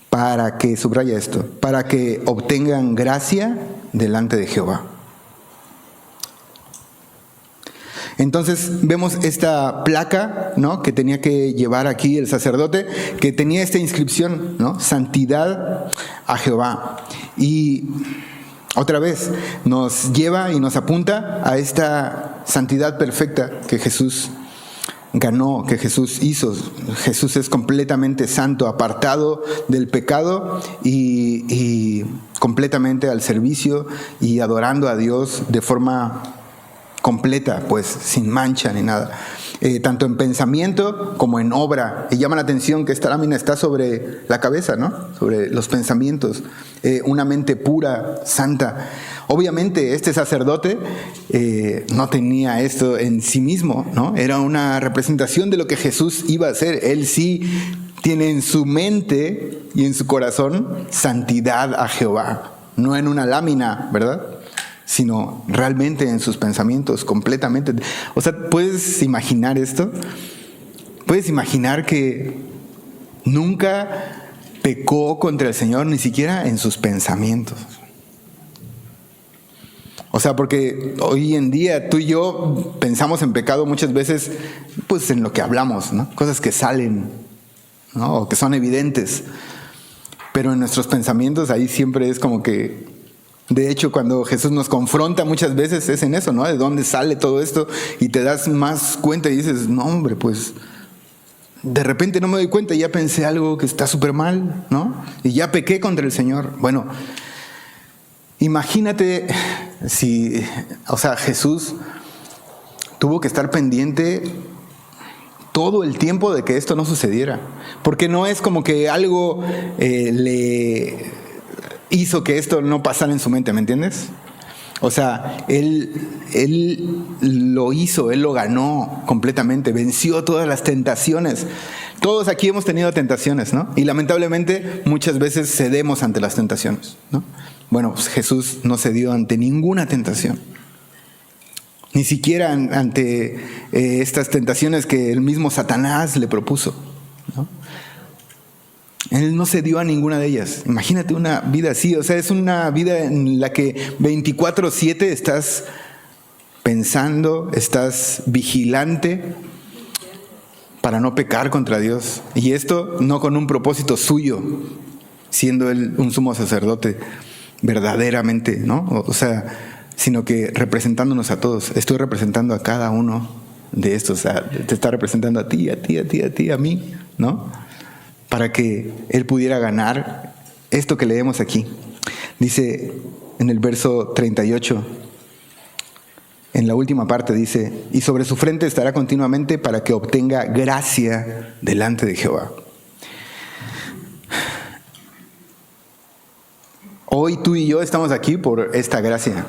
para que, subraya esto, para que obtengan gracia delante de Jehová. Entonces vemos esta placa, ¿no?, que tenía que llevar aquí el sacerdote, que tenía esta inscripción, ¿no?, santidad a Jehová. Y otra vez nos lleva y nos apunta a esta santidad perfecta que Jesús ganó, que Jesús hizo. Jesús es completamente santo, apartado del pecado y completamente al servicio y adorando a Dios de forma completa, pues sin mancha ni nada, tanto en pensamiento como en obra. Y llama la atención que esta lámina está sobre la cabeza, ¿no?, sobre los pensamientos, una mente pura, santa. Obviamente este sacerdote no tenía esto en sí mismo, ¿no? Era una representación de lo que Jesús iba a hacer. Él sí tiene en su mente y en su corazón santidad a Jehová, no en una lámina, ¿verdad?, sino realmente en sus pensamientos, completamente. O sea, ¿puedes imaginar esto? ¿Puedes imaginar que nunca pecó contra el Señor, ni siquiera en sus pensamientos? O sea, porque hoy en día tú y yo pensamos en pecado muchas veces, pues en lo que hablamos, ¿no? Cosas que salen, ¿no?, o que son evidentes. Pero en nuestros pensamientos ahí siempre es como que... De hecho, cuando Jesús nos confronta muchas veces es en eso, ¿no? ¿De dónde sale todo esto? Y te das más cuenta y dices, no, hombre, pues de repente no me doy cuenta y ya pensé algo que está súper mal, ¿no? Y ya pequé contra el Señor. Bueno, imagínate si, o sea, Jesús tuvo que estar pendiente todo el tiempo de que esto no sucediera. Porque no es como que algo le hizo que esto no pasara en su mente, ¿me entiendes? O sea, él lo hizo, Él lo ganó completamente, venció todas las tentaciones. Todos aquí hemos tenido tentaciones, ¿no? Y lamentablemente muchas veces cedemos ante las tentaciones, ¿no? Bueno, pues Jesús no cedió ante ninguna tentación. Ni siquiera ante estas tentaciones que el mismo Satanás le propuso, ¿no? Él no cedió a ninguna de ellas. Imagínate una vida así. O sea, es una vida en la que 24/7 estás pensando, estás vigilante para no pecar contra Dios. Y esto no con un propósito suyo, siendo Él un sumo sacerdote verdaderamente, ¿no? O sea, sino que representándonos a todos. Estoy representando a cada uno de estos. O sea, te está representando a ti, a ti, a ti, a ti, a mí, ¿no? Para que Él pudiera ganar esto que leemos aquí. Dice en el verso 38, en la última parte dice: y sobre su frente estará continuamente para que obtenga gracia delante de Jehová. Hoy tú y yo estamos aquí por esta gracia.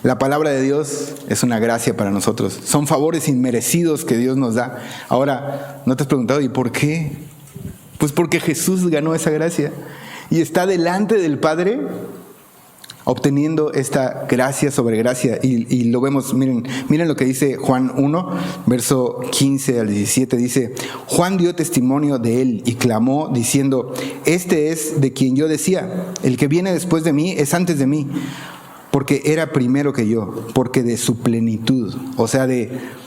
La palabra de Dios es una gracia para nosotros. Son favores inmerecidos que Dios nos da. Ahora, ¿no te has preguntado, ¿y por qué? Pues porque Jesús ganó esa gracia y está delante del Padre obteniendo esta gracia sobre gracia. Y lo vemos, miren lo que dice Juan 1, verso 15 al 17. Dice: Juan dio testimonio de él y clamó diciendo: este es de quien yo decía, el que viene después de mí es antes de mí, porque era primero que yo, porque de su plenitud, o sea, de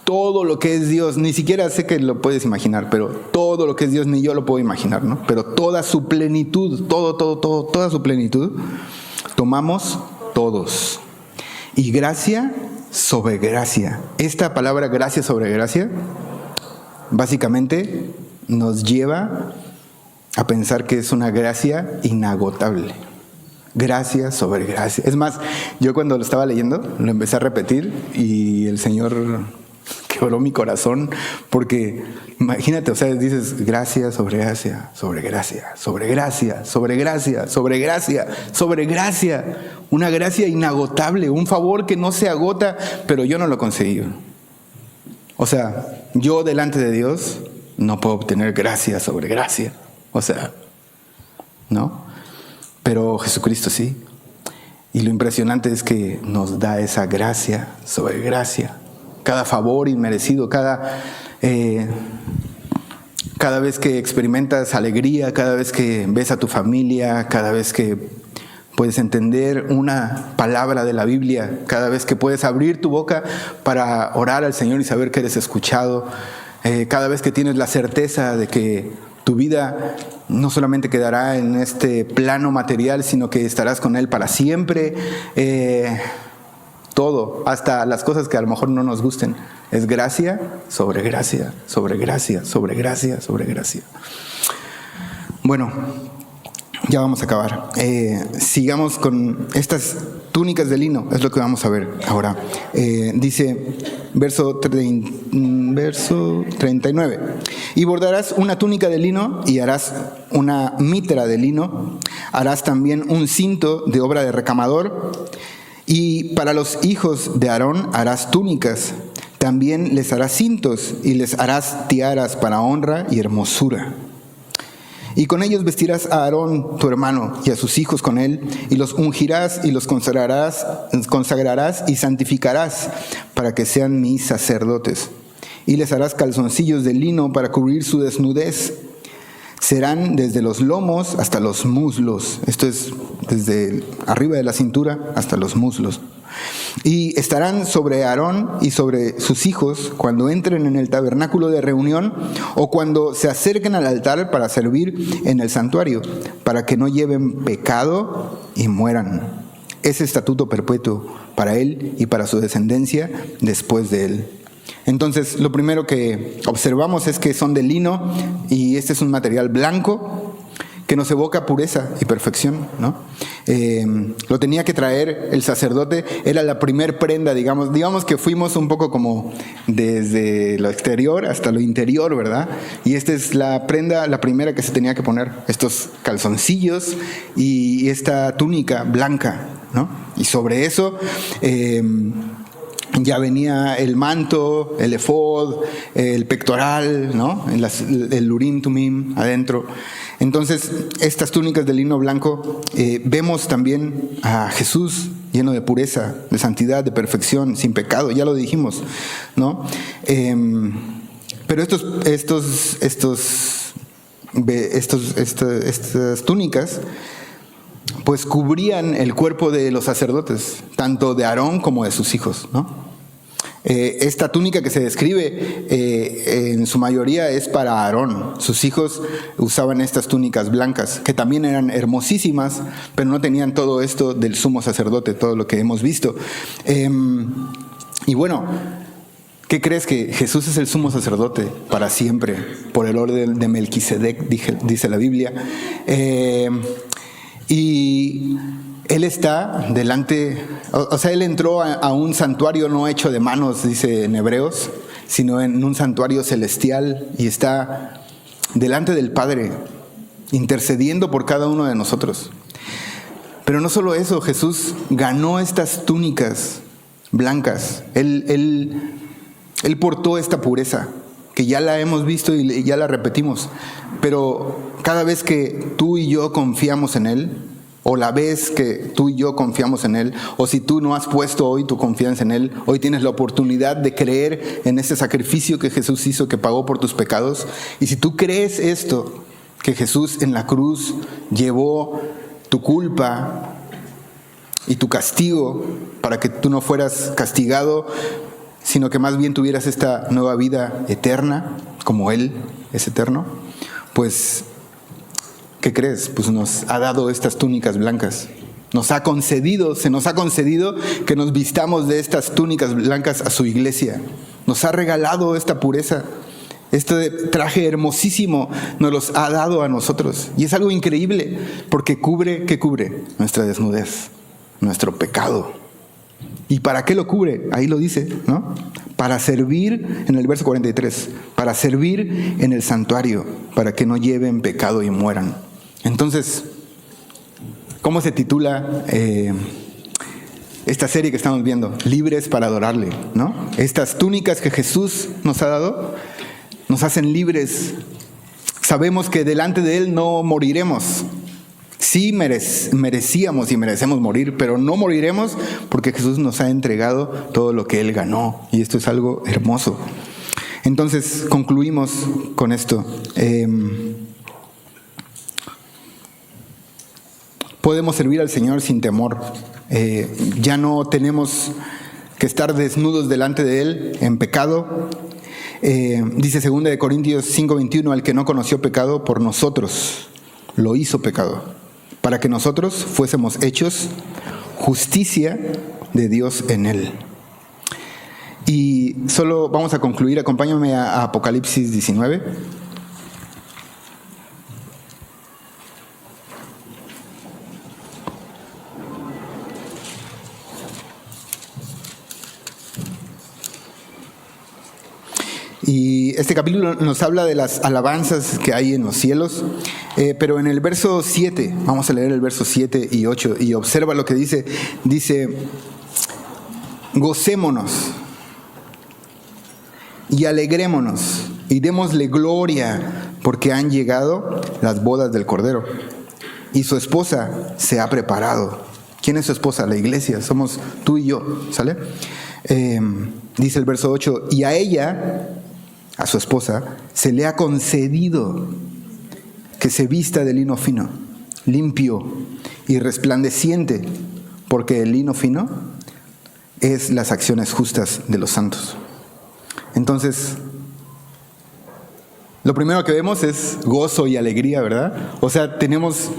todo lo que es Dios, ni siquiera sé que lo puedes imaginar, pero todo lo que es Dios ni yo lo puedo imaginar, ¿no? Pero toda su plenitud, toda su plenitud, tomamos todos. Y gracia sobre gracia. Esta palabra gracia sobre gracia, básicamente nos lleva a pensar que es una gracia inagotable. Gracia sobre gracia. Es más, yo cuando lo estaba leyendo, lo empecé a repetir y el Señor quebró mi corazón, porque imagínate, o sea, dices gracia sobre gracia, sobre gracia, sobre gracia, sobre gracia, sobre gracia, sobre gracia, una gracia inagotable, un favor que no se agota, pero yo no lo conseguí. O sea, yo delante de Dios no puedo obtener gracia sobre gracia, o sea, ¿no? Pero Jesucristo sí. Y lo impresionante es que nos da esa gracia sobre gracia. Cada favor inmerecido, cada vez que experimentas alegría, cada vez que ves a tu familia, cada vez que puedes entender una palabra de la Biblia, cada vez que puedes abrir tu boca para orar al Señor y saber que eres escuchado, cada vez que tienes la certeza de que tu vida no solamente quedará en este plano material, sino que estarás con Él para siempre. Todo, hasta las cosas que a lo mejor no nos gusten, es gracia sobre gracia, sobre gracia, sobre gracia, sobre gracia. Bueno, ya vamos a acabar. Sigamos con estas túnicas de lino, es lo que vamos a ver ahora. Dice, verso 39, y bordarás una túnica de lino y harás una mitra de lino, harás también un cinto de obra de recamador. Y para los hijos de Aarón harás túnicas, también les harás cintos y les harás tiaras para honra y hermosura. Y con ellos vestirás a Aarón tu hermano y a sus hijos con él, y los ungirás y los consagrarás y santificarás para que sean mis sacerdotes. Y les harás calzoncillos de lino para cubrir su desnudez. Serán desde los lomos hasta los muslos. Esto es desde arriba de la cintura hasta los muslos. Y estarán sobre Aarón y sobre sus hijos cuando entren en el tabernáculo de reunión o cuando se acerquen al altar para servir en el santuario, para que no lleven pecado y mueran. Es estatuto perpetuo para él y para su descendencia después de él. Entonces, lo primero que observamos es que son de lino y este es un material blanco que nos evoca pureza y perfección, ¿no? Lo tenía que traer el sacerdote, era la primer prenda, digamos que fuimos un poco como desde lo exterior hasta lo interior, ¿verdad? Y esta es la prenda, la primera que se tenía que poner, estos calzoncillos y esta túnica blanca, ¿no? Y sobre eso ya venía el manto, el efod, el pectoral, ¿no? El urim tumim adentro. Entonces, estas túnicas de lino blanco, vemos también a Jesús lleno de pureza, de santidad, de perfección, sin pecado, ya lo dijimos, ¿no? Pero estas túnicas pues cubrían el cuerpo de los sacerdotes, tanto de Aarón como de sus hijos, ¿no? Esta túnica que se describe en su mayoría es para Aarón. Sus hijos usaban estas túnicas blancas, que también eran hermosísimas, pero no tenían todo esto del sumo sacerdote, todo lo que hemos visto. Y bueno, ¿qué crees? Que Jesús es el sumo sacerdote para siempre, por el orden de Melquisedec, dice la Biblia. Y Él está delante, o sea, Él entró a un santuario no hecho de manos, dice en Hebreos, sino en un santuario celestial y está delante del Padre, intercediendo por cada uno de nosotros. Pero no solo eso, Jesús ganó estas túnicas blancas. Él portó esta pureza, que ya la hemos visto y ya la repetimos. Pero cada vez que tú y yo confiamos en Él, o la vez que tú y yo confiamos en Él, o si tú no has puesto hoy tu confianza en Él, hoy tienes la oportunidad de creer en ese sacrificio que Jesús hizo, que pagó por tus pecados. Y si tú crees esto, que Jesús en la cruz llevó tu culpa y tu castigo para que tú no fueras castigado, sino que más bien tuvieras esta nueva vida eterna, como Él es eterno, pues, ¿qué crees? Pues nos ha dado estas túnicas blancas. Se nos ha concedido que nos vistamos de estas túnicas blancas a su iglesia. Nos ha regalado esta pureza. Este traje hermosísimo nos los ha dado a nosotros. Y es algo increíble, porque ¿qué cubre? Nuestra desnudez, nuestro pecado. ¿Y para qué lo cubre? Ahí lo dice, ¿no? Para servir, en el verso 43, para servir en el santuario, para que no lleven pecado y mueran. Entonces, ¿cómo se titula esta serie que estamos viendo? Libres para adorarle, ¿no? Estas túnicas que Jesús nos ha dado nos hacen libres. Sabemos que delante de Él no moriremos. Sí merecíamos y merecemos morir, pero no moriremos porque Jesús nos ha entregado todo lo que Él ganó. Y esto es algo hermoso. Entonces, concluimos con esto. Podemos servir al Señor sin temor. Ya no tenemos que estar desnudos delante de Él en pecado. Dice 2 Corintios 5:21, el que no conoció pecado por nosotros lo hizo pecado, para que nosotros fuésemos hechos justicia de Dios en Él. Y solo vamos a concluir, acompáñame a Apocalipsis 19. Y este capítulo nos habla de las alabanzas que hay en los cielos, pero en el verso 7, vamos a leer el verso 7 y 8, y observa lo que dice, gocémonos y alegrémonos y démosle gloria, porque han llegado las bodas del Cordero y su esposa se ha preparado. ¿Quién es su esposa? La iglesia, somos tú y yo, ¿sale? Dice el verso 8, y a ella, a su esposa, se le ha concedido que se vista de lino fino, limpio y resplandeciente, porque el lino fino es las acciones justas de los santos. Entonces, lo primero que vemos es gozo y alegría, ¿verdad? O sea, tenemos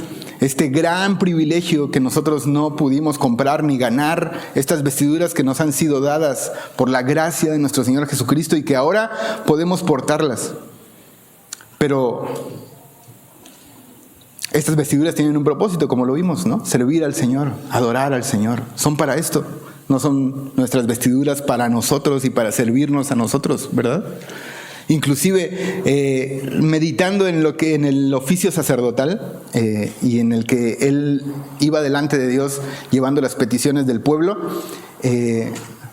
este gran privilegio que nosotros no pudimos comprar ni ganar, estas vestiduras que nos han sido dadas por la gracia de nuestro Señor Jesucristo y que ahora podemos portarlas. Pero estas vestiduras tienen un propósito, como lo vimos, ¿no? Servir al Señor, adorar al Señor. Son para esto. No son nuestras vestiduras para nosotros y para servirnos a nosotros, ¿verdad? Inclusive meditando en el oficio sacerdotal y en el que él iba delante de Dios llevando las peticiones del pueblo,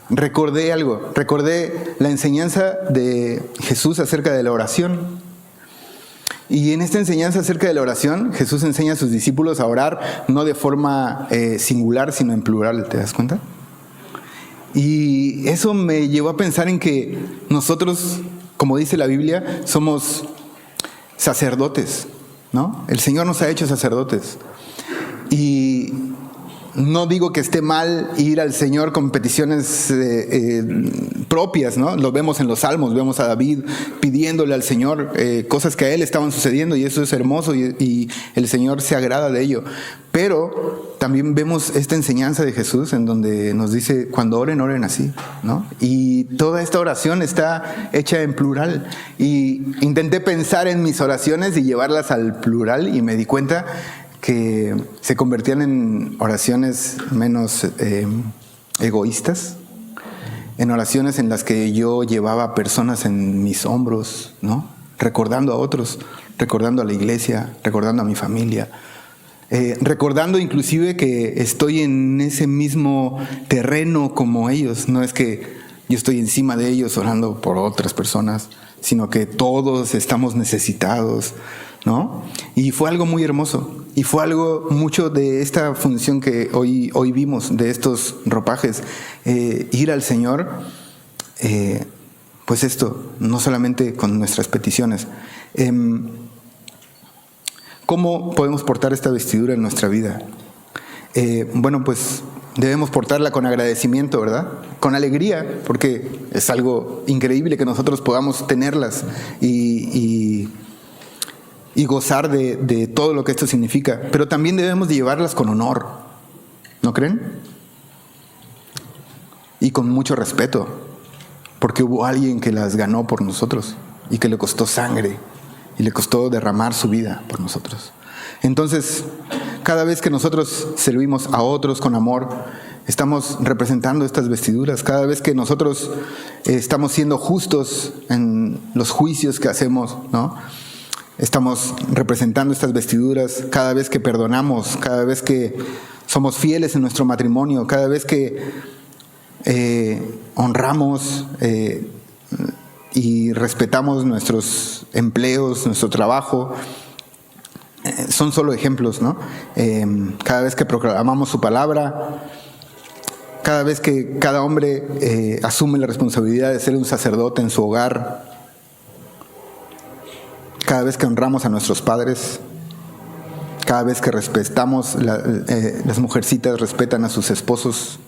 recordé la enseñanza de Jesús acerca de la oración. Y en esta enseñanza acerca de la oración, Jesús enseña a sus discípulos a orar no de forma singular, sino en plural, ¿te das cuenta? Y eso me llevó a pensar en que nosotros, como dice la Biblia, somos sacerdotes, ¿no? El Señor nos ha hecho sacerdotes. Y no digo que esté mal ir al Señor con peticiones propias, ¿no? Lo vemos en los Salmos, vemos a David pidiéndole al Señor cosas que a él estaban sucediendo, y eso es hermoso y el Señor se agrada de ello. Pero también vemos esta enseñanza de Jesús en donde nos dice, cuando oren, oren así, ¿no? Y toda esta oración está hecha en plural. Y intenté pensar en mis oraciones y llevarlas al plural y me di cuenta que se convertían en oraciones menos egoístas, en oraciones en las que yo llevaba a personas en mis hombros, ¿no? Recordando a otros, recordando a la iglesia, recordando a mi familia, recordando inclusive que estoy en ese mismo terreno como ellos. No es que yo estoy encima de ellos orando por otras personas, sino que todos estamos necesitados, ¿no? Y fue algo muy hermoso. Y fue algo, mucho de esta función que hoy vimos, de estos ropajes, ir al Señor, pues esto, no solamente con nuestras peticiones. ¿Cómo podemos portar esta vestidura en nuestra vida? Bueno, pues debemos portarla con agradecimiento, ¿verdad? Con alegría, porque es algo increíble que nosotros podamos tenerlas y gozar de todo lo que esto significa. Pero también debemos de llevarlas con honor, ¿no creen? Y con mucho respeto, porque hubo alguien que las ganó por nosotros y que le costó sangre y le costó derramar su vida por nosotros. Entonces, cada vez que nosotros servimos a otros con amor, estamos representando estas vestiduras. Cada vez que nosotros estamos siendo justos en los juicios que hacemos, ¿no? Estamos representando estas vestiduras. Cada vez que perdonamos, cada vez que somos fieles en nuestro matrimonio, cada vez que honramos y respetamos nuestros empleos, nuestro trabajo, son solo ejemplos, ¿no? Cada vez que proclamamos su palabra, cada vez que cada hombre asume la responsabilidad de ser un sacerdote en su hogar, cada vez que honramos a nuestros padres, cada vez que respetamos, las mujercitas respetan a sus esposos,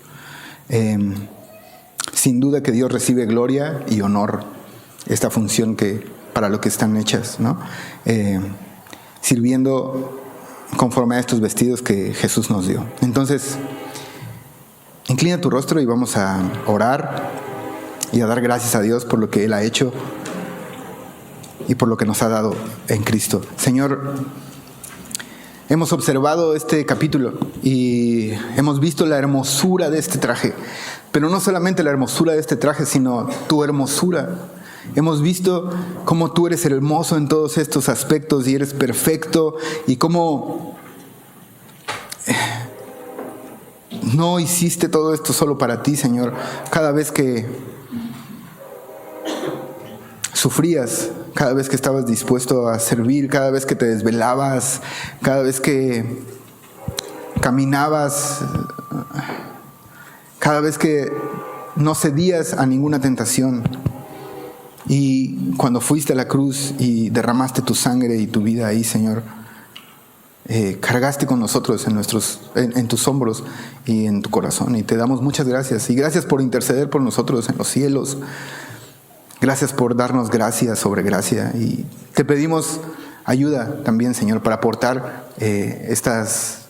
sin duda que Dios recibe gloria y honor, esta función que para lo que están hechas, ¿no? Sirviendo conforme a estos vestidos que Jesús nos dio. Entonces, inclina tu rostro y vamos a orar y a dar gracias a Dios por lo que Él ha hecho y por lo que nos ha dado en Cristo. Señor, hemos observado este capítulo y hemos visto la hermosura de este traje, pero no solamente la hermosura de este traje, sino tu hermosura. Hemos visto cómo tú eres hermoso en todos estos aspectos y eres perfecto, y cómo no hiciste todo esto solo para ti, Señor. Cada vez que sufrías, cada vez que estabas dispuesto a servir, cada vez que te desvelabas, cada vez que caminabas, cada vez que no cedías a ninguna tentación. Y cuando fuiste a la cruz y derramaste tu sangre y tu vida ahí, Señor, cargaste con nosotros en tus hombros y en tu corazón. Y te damos muchas gracias. Y gracias por interceder por nosotros en los cielos. Gracias por darnos gracia sobre gracia. Y te pedimos ayuda también, Señor, para portar estas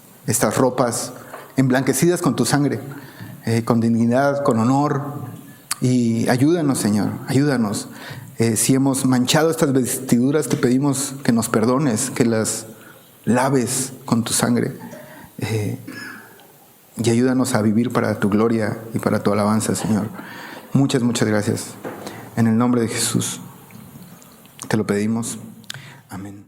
ropas emblanquecidas con tu sangre, con dignidad, con honor. Y ayúdanos, Señor, ayúdanos. Si hemos manchado estas vestiduras, te pedimos que nos perdones, que las laves con tu sangre. Y ayúdanos a vivir para tu gloria y para tu alabanza, Señor. Muchas, muchas gracias. En el nombre de Jesús te lo pedimos. Amén.